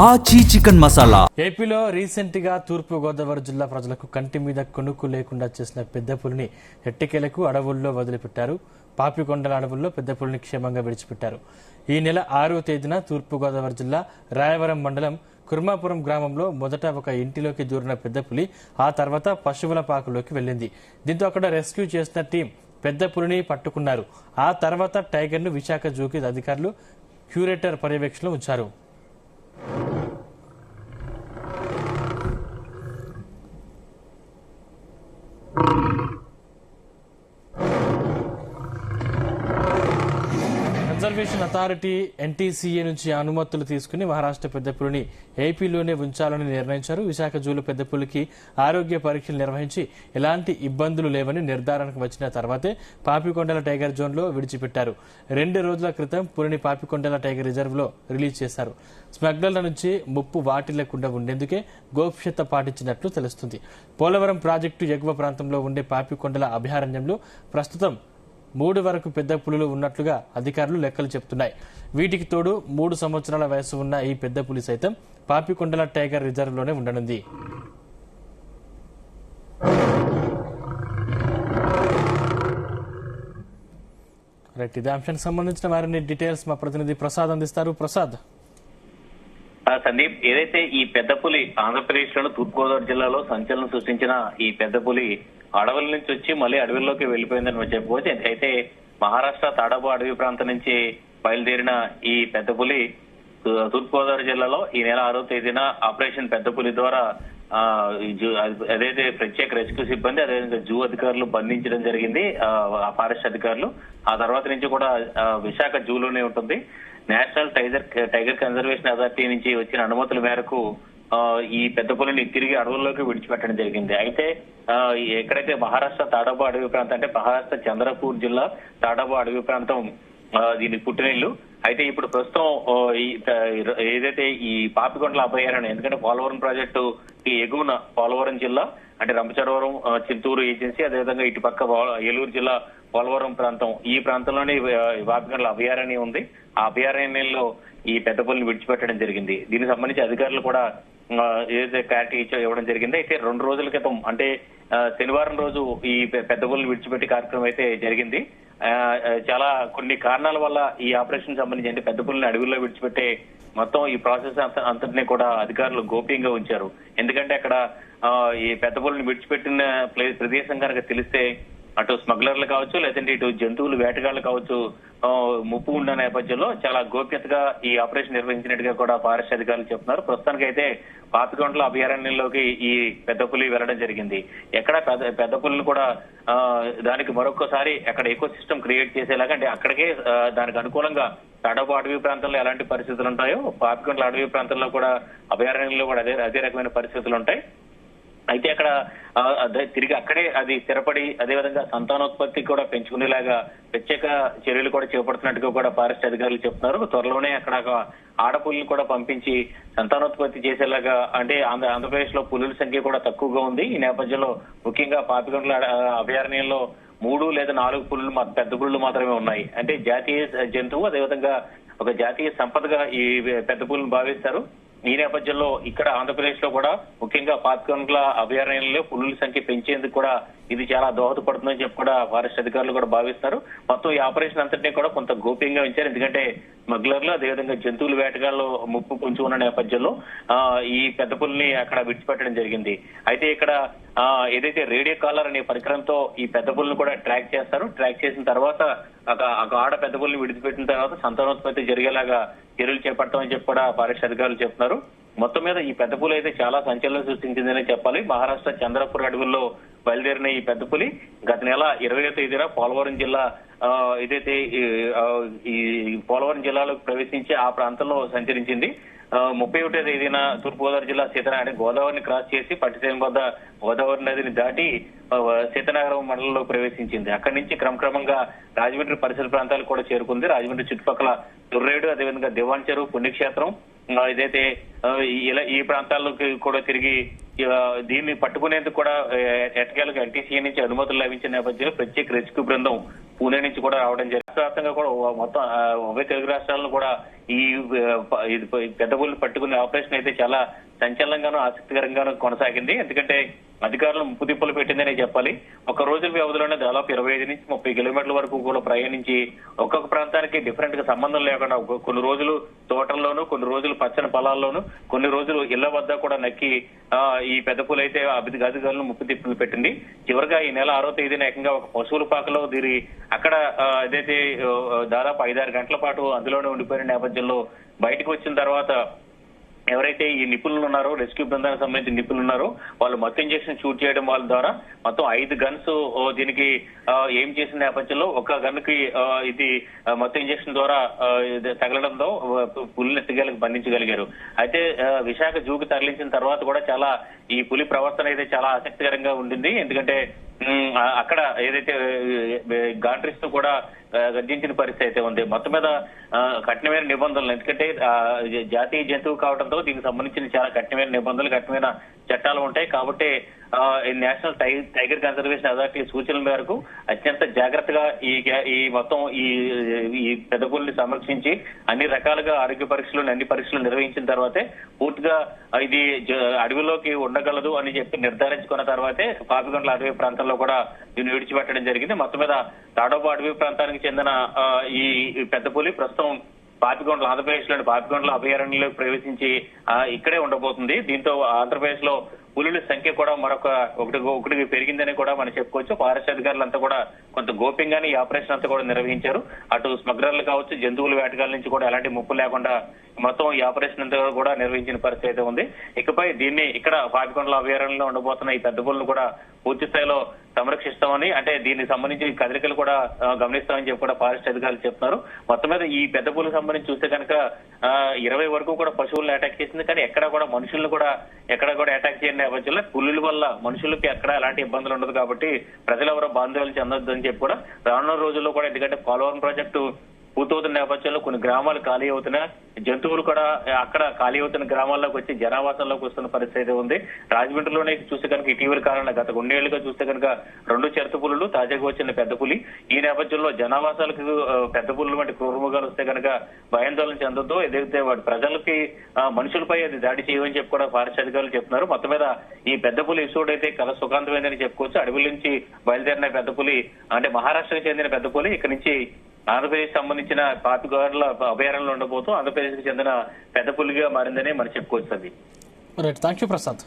ఆచి చికెన్ మసాలా. ఏపీలో రీసెంట్ గా తూర్పు గోదావరి జిల్లా ప్రజలకు కంటి మీద కొనుక్కు లేకుండా చేసిన పెద్ద పులిని ఎట్టకేలకు అడవుల్లో వదిలిపెట్టారు. పాపికొండల అడవుల్లో పెద్ద పులిని క్షేమంగా విడిచిపెట్టారు. ఈ నెల 6వ తేదీన తూర్పు గోదావరి జిల్లా రాయవరం మండలం కుర్మాపురం గ్రామంలో మొదట ఒక ఇంటిలోకి దూరిన పెద్ద పులి ఆ తర్వాత పశువుల పాకులోకి వెళ్లింది. దీంతో అక్కడ రెస్క్యూ చేసిన టీం పెద్ద పులిని పట్టుకున్నారు. ఆ తర్వాత టైగర్ ను విశాఖ జూకి అధికారులు క్యూరేటర్ పర్యవేక్షణలో ఉంచారు. కన్జర్వేషన్ అథారిటీ ఎన్టీసీఏ నుంచి అనుమతులు తీసుకుని మహారాష్ట్ర పెద్ద పులిని ఏపీలోనే ఉంచాలని నిర్ణయించారు. విశాఖ జూలో పెద్ద పులికి ఆరోగ్య పరీక్షలు నిర్వహించి ఎలాంటి ఇబ్బందులు లేవని నిర్ధారణకు వచ్చిన తర్వాతే పాపికొండల టైగర్ జోన్ లో విడిచిపెట్టారు. 2 రోజుల క్రితం పులిని పాపికొండల టైగర్ రిజర్వ్ లో రిలీజ్ చేశారు. స్మగ్లర్ల నుంచి ముప్పు వాటిల్లకుండా ఉండేందుకే గోప్యత పాటించినట్లు తెలుస్తుంది. పోలవరం ప్రాజెక్టు ఎగువ ప్రాంతంలో ఉండే పాపికొండల అభయారణ్యంలో ప్రస్తుతం 3 వరకు పెద్ద పులులు ఉన్నట్లుగా అధికారులు లెక్కలు చెబుతున్నాయి. వీటికి తోడు 3 సంవత్సరాల వయసు ఉన్న ఈ పెద్ద పులి సైతం పాపికొండల టైగర్ రిజర్వ్ లోనే ఉండనుంది. ఇదే అంశానికి సంబంధించిన మరిన్ని డీటెయిల్స్ మా ప్రతినిధి ప్రసాద్ అందిస్తారు. ప్రసాద్. సందీప్, ఏదైతే ఈ పెద్ద పులి ఆంధ్రప్రదేశ్ లోని తూర్పుగోదావరి జిల్లాలో సంచలనం సృష్టించిన ఈ పెద్ద పులి అడవుల నుంచి వచ్చి మళ్ళీ అడవుల్లోకి వెళ్లిపోయిందని చెప్పుకోవచ్చు. అయితే మహారాష్ట్ర తాడబు అడవి ప్రాంతం నుంచి బయలుదేరిన ఈ పెద్ద పులి తూర్పుగోదావరి జిల్లాలో ఈ నెల 6వ తేదీన ఆపరేషన్ పెద్ద పులి ద్వారా అదైతే ప్రత్యేక రెస్క్యూ సిబ్బంది అదేవిధంగా జూ అధికారులు బంధించడం జరిగింది. ఫారెస్ట్ అధికారులు ఆ తర్వాత నుంచి కూడా విశాఖ జూలోనే ఉంటుంది. నేషనల్ టైగర్ కన్జర్వేషన్ అథారిటీ నుంచి వచ్చిన అనుమతుల మేరకు ఈ పెద్ద పులిని తిరిగి అడవుల్లోకి విడిచిపెట్టడం జరిగింది. అయితే ఎక్కడైతే మహారాష్ట్ర తాడబు అడవి ప్రాంతం అంటే మహారాష్ట్ర చంద్రపూర్ జిల్లా తాడబు అడవి ప్రాంతం దీని పుట్టినిల్లు. అయితే ఇప్పుడు ప్రస్తుతం ఏదైతే ఈ పాపికొండల అభయారణ్యం, ఎందుకంటే పోలవరం ప్రాజెక్టు ఎగువన పోలవరం జిల్లా అంటే రంపచోడవరం చింతూరు ఏజెన్సీ అదేవిధంగా ఇటు పక్క ఏలూరు జిల్లా పోలవరం ప్రాంతం, ఈ ప్రాంతంలోనే పాపికొండల అభయారణ్యం ఉంది. ఆ అభయారణ్యంలో ఈ పెద్ద పులిని విడిచిపెట్టడం జరిగింది. దీనికి సంబంధించి అధికారులు కూడా ఏదైతే క్లారిటీ ఇవ్వడం జరిగింది. అయితే 2 రోజుల క్రితం అంటే శనివారం రోజు ఈ పెద్ద పులిని విడిచిపెట్టే కార్యక్రమం అయితే జరిగింది. చాలా కొన్ని కారణాల వల్ల ఈ ఆపరేషన్ సంబంధించి అంటే పెద్ద పులిని అడవుల్లో విడిచిపెట్టే మొత్తం ఈ ప్రాసెస్ అంతటినీ కూడా అధికారులు గోప్యంగా ఉంచారు. ఎందుకంటే అక్కడ ఈ పెద్ద పులిని విడిచిపెట్టిన ప్రదేశం కనుక తెలిస్తే అటు స్మగ్లర్లు కావచ్చు లేదంటే ఇటు జంతువులు వేటగాళ్లు కావచ్చు ముప్పు ఉన్న నేపథ్యంలో చాలా గోప్యతగా ఈ ఆపరేషన్ నిర్వహించినట్టుగా కూడా ఫారెస్ట్ అధికారులు చెప్తున్నారు. ప్రస్తుతానికైతే పాపికొండల అభయారణ్యంలోకి ఈ పెద్ద పులి వెళ్లడం జరిగింది. ఎక్కడ పెద్ద పులిని కూడా దానికి మరొకసారి అక్కడ ఎకో సిస్టమ్ క్రియేట్ చేసేలాగా అంటే అక్కడికే దానికి అనుకూలంగా తడపు అడవి ప్రాంతంలో ఎలాంటి పరిస్థితులు ఉంటాయో పాపికొండల అడవి ప్రాంతంలో కూడా అభయారణ్యంలో కూడా అదే రకమైన పరిస్థితులు ఉంటాయి. అయితే అక్కడ తిరిగి అక్కడే అది స్థిరపడి అదేవిధంగా సంతానోత్పత్తి కూడా పెంచుకునేలాగా ప్రత్యేక చర్యలు కూడా చేపడుతున్నట్టుగా కూడా ఫారెస్ట్ అధికారులు చెప్తున్నారు. త్వరలోనే అక్కడ ఆడపుల్ని కూడా పంపించి సంతానోత్పత్తి చేసేలాగా అంటే ఆంధ్రప్రదేశ్ లో పులుల సంఖ్య కూడా తక్కువగా ఉంది. ఈ నేపథ్యంలో ముఖ్యంగా పాపికొండల అభయారణ్యంలో 3 లేదా 4 పులులు పెద్ద పులులు మాత్రమే ఉన్నాయి. అంటే జాతీయ జంతువు అదేవిధంగా ఒక జాతీయ సంపదగా ఈ పెద్ద పులులను భావిస్తారు. ఈ నేపథ్యంలో ఇక్కడ ఆంధ్రప్రదేశ్ లో కూడా ముఖ్యంగా పాపికొండల అభయారణ్యంలో పులుల సంఖ్య పెంచేందుకు కూడా ఇది చాలా దోహదపడుతుందని చెప్పి కూడా ఫారెస్ట్ అధికారులు కూడా భావిస్తారు. మొత్తం ఈ ఆపరేషన్ అంతటినీ కూడా కొంత గోప్యంగా ఉంచారు. ఎందుకంటే స్మగ్లర్లు అదేవిధంగా జంతువుల వేటగాళ్ళు ముప్పు పొంచి ఉన్న నేపథ్యంలో ఈ పెద్ద పులిని అక్కడ విడిచిపెట్టడం జరిగింది. అయితే ఇక్కడ ఏదైతే రేడియో కాలర్ అనే పరికరంతో ఈ పెద్ద పులిని కూడా ట్రాక్ చేస్తారు. ట్రాక్ చేసిన తర్వాత ఆడ పెద్ద పులిని విడిచిపెట్టిన తర్వాత సంతానోత్పత్తి జరిగేలాగా చర్యలు చేపడతామని చెప్పి కూడా ఫారెస్ట్ అధికారులు చెప్తున్నారు. మొత్తం మీద ఈ పెద్ద పులి అయితే చాలా సంచలనం సృష్టించిందనే చెప్పాలి. మహారాష్ట్ర చంద్రపూర్ అడవుల్లో బయలుదేరిన ఈ పెద్ద పులి గత నెల 20వ తేదీన పోలవరం జిల్లా ఏదైతే ఈ పోలవరం జిల్లాలోకి ప్రవేశించి ఆ ప్రాంతంలో సంచరించింది. 31వ తేదీన తూర్పుగోదావరి జిల్లా సీతనగరం గోదావరిని క్రాస్ చేసి పట్టిసీమ వద్ద గోదావరి నదిని దాటి సీతనగరం మండలంలో ప్రవేశించింది. అక్కడి నుంచి క్రమక్రమంగా రాజమండ్రి పరిసర ప్రాంతాలకు కూడా చేరుకుంది. రాజమండ్రి చుట్టుపక్కల దుర్రేడు అదేవిధంగా దివాన్ చెరువు పుణ్యక్షేత్రం ఏదైతే ఈ ప్రాంతాల్లోకి కూడా తిరిగి దీన్ని పట్టుకునేందుకు కూడా ఎట్టకేలకు ఎన్టీసీ నుంచి అనుమతులు లభించిన నేపథ్యంలో ప్రత్యేక రెస్క్యూ బృందం పూణే నుంచి కూడా రావడం జరిగింది. వ్యాప్తంగా కూడా మొత్తం ఉభయ తెలుగు రాష్ట్రాలను కూడా ఈ పెద్ద పులిని పట్టుకునే ఆపరేషన్ అయితే చాలా సంచలనంగానూ ఆసక్తికరంగానూ కొనసాగింది. ఎందుకంటే అధికారులు ముప్పు తిప్పులు పెట్టిందనే చెప్పాలి. ఒక రోజు వ్యవధిలోనే దాదాపు 25 నుంచి 30 కిలోమీటర్ల వరకు కూడా ప్రయాణించి ఒక్కొక్క ప్రాంతానికి డిఫరెంట్ గా సంబంధం లేకుండా కొన్ని రోజులు తోటల్లోనూ, కొన్ని రోజులు పచ్చని పొలాల్లోనూ, కొన్ని రోజులు ఇళ్ల వద్ద కూడా నక్కి ఈ పెద్ద పులి అయితే అధికారులను ముప్పు తిప్పులు పెట్టింది. చివరిగా ఈ నెల 6వ తేదీన ఏకంగా ఒక పశువుల పాకలో దీని అక్కడ ఏదైతే దాదాపు 5-6 గంటల పాటు అందులోనే ఉండిపోయిన నేపథ్యంలో బయటకు వచ్చిన తర్వాత ఎవరైతే ఈ నిపుణులు ఉన్నారో, రెస్క్యూ బృందానికి సంబంధించిన నిపుణులు ఉన్నారో, వాళ్ళు మత్తు ఇంజెక్షన్ షూట్ చేయడం వాళ్ళ ద్వారా మొత్తం 5 గన్స్ దీనికి ఏం చేసిన నేపథ్యంలో ఒక గన్ కి ఇది మత్తు ఇంజెక్షన్ ద్వారా తగలడంతో పులిని బంధించగలిగారు. అయితే విశాఖ జూకి తరలించిన తర్వాత కూడా చాలా ఈ పులి ప్రవర్తన అయితే చాలా ఆసక్తికరంగా ఉండింది. ఎందుకంటే అక్కడ ఏదైతే గాంట్రిస్తూ కూడా గర్జించిన పరిస్థితి అయితే ఉంది. మొత్తం మీద కఠినమైన నిబంధనలు, ఎందుకంటే జాతీయ జంతువు కావడంతో దీనికి సంబంధించిన చాలా కఠినమైన నిబంధనలు, కఠినమైన చట్టాలు ఉంటాయి. కాబట్టి నేషనల్ టైగర్ కన్జర్వేషన్ అథారిటీ సూచనల మేరకు అత్యంత జాగ్రత్తగా ఈ మొత్తం ఈ పెద్ద పులిని సంరక్షించి అన్ని రకాలుగా ఆరోగ్య పరీక్షలు, అన్ని పరీక్షలు నిర్వహించిన తర్వాతే పూర్తిగా ఇది అడవిలోకి ఉండగలదు అని చెప్పి నిర్ధారించుకున్న తర్వాతే పాపికొండల అడవి ప్రాంతంలో కూడా దీన్ని విడిచిపెట్టడం జరిగింది. మొత్తం మీద తాడోబా అడవి ప్రాంతానికి చెందిన ఈ పెద్ద పులి ప్రస్తుతం పాపికొండల ఆంధ్రప్రదేశ్ లోని పాపికొండల అభయారణ్యంలోకి ప్రవేశించి ఇక్కడే ఉండబోతుంది. దీంతో ఆంధ్రప్రదేశ్ లో పులుల సంఖ్య కూడా మరొక ఒకటికి పెరిగిందని కూడా మనం చెప్పుకోవచ్చు. ఫారెస్ట్ అధికారులంతా కూడా కొంత గోప్యంగానే ఈ ఆపరేషన్ అంతా కూడా నిర్వహించారు. అటు స్మగ్లర్లు కావచ్చు, జంతువుల వేటగాల నుంచి కూడా ఎలాంటి ముప్పు లేకుండా మొత్తం ఈ ఆపరేషన్ అంతా కూడా నిర్వహించిన పరిస్థితి అయితే ఉంది. ఇకపై దీన్ని ఇక్కడ పాపికొండల అభయారణ్యంలో ఉండబోతున్న ఈ పెద్ద పులులను కూడా పూర్తి స్థాయిలో సంరక్షిస్తామని, అంటే దీనికి సంబంధించి కదలికలు కూడా గమనిస్తామని చెప్పి కూడా ఫారెస్ట్ అధికారులు చెప్తున్నారు. మొత్తం మీద ఈ పెద్ద పులికి సంబంధించి చూస్తే కనుక 20 వరకు కూడా పశువులను అటాక్ చేసింది. కానీ ఎక్కడ కూడా మనుషులను కూడా అటాక్ చేయని నేపథ్యంలో పులుల వల్ల మనుషులకి ఎక్కడ ఎలాంటి ఇబ్బందులు ఉండదు. కాబట్టి ప్రజలు ఎవరో బాంధవ్యాలు చెందొద్దు అని చెప్పి కూడా రానున్న రోజుల్లో కూడా, ఎందుకంటే పోలవరం ప్రాజెక్టు పూర్తవుతున్న నేపథ్యంలో కొన్ని గ్రామాలు ఖాళీ అవుతున్నా, జంతువులు కూడా అక్కడ ఖాళీ అవుతున్న గ్రామాల్లోకి వచ్చి జనావాసంలోకి వస్తున్న పరిస్థితి ఉంది. రాజమండ్రిలోనే చూస్తే కనుక ఇటీవల కాలంలో గత 2 ఏళ్లుగా చూస్తే కనుక 2 చిరుత పులులు, తాజాగా వచ్చిన పెద్ద పులి. ఈ నేపథ్యంలో జనావాసాలకు పెద్ద పులులు వంటి క్రూరమృగాలు వస్తే కనుక భయాందోళన చెందొద్దు, ఏదైతే వాటి ప్రజలకి మనుషులపై అది దాడి చేయమని చెప్పి కూడా ఫారెస్ట్ అధికారులు చెప్తున్నారు. మొత్తం మీద ఈ పెద్ద పులి ఎపిసోడ్ అయితే కల సుఖాంతమైందని చెప్పుకోవచ్చు. అడవుల నుంచి బయలుదేరిన పెద్ద పులి, అంటే మహారాష్ట్రకు చెందిన పెద్ద పులి ఇక్కడ నుంచి ఆంధ్రప్రదేశ్ సంబంధించిన పాపికొండల అభయారణ్యంలో ఉండబోతూ ఆంధ్రప్రదేశ్ కి చెందిన పెద్ద పులిగా మారిందని మనం చెప్పుకోవచ్చు. అది రైట్. Thank you Prasad.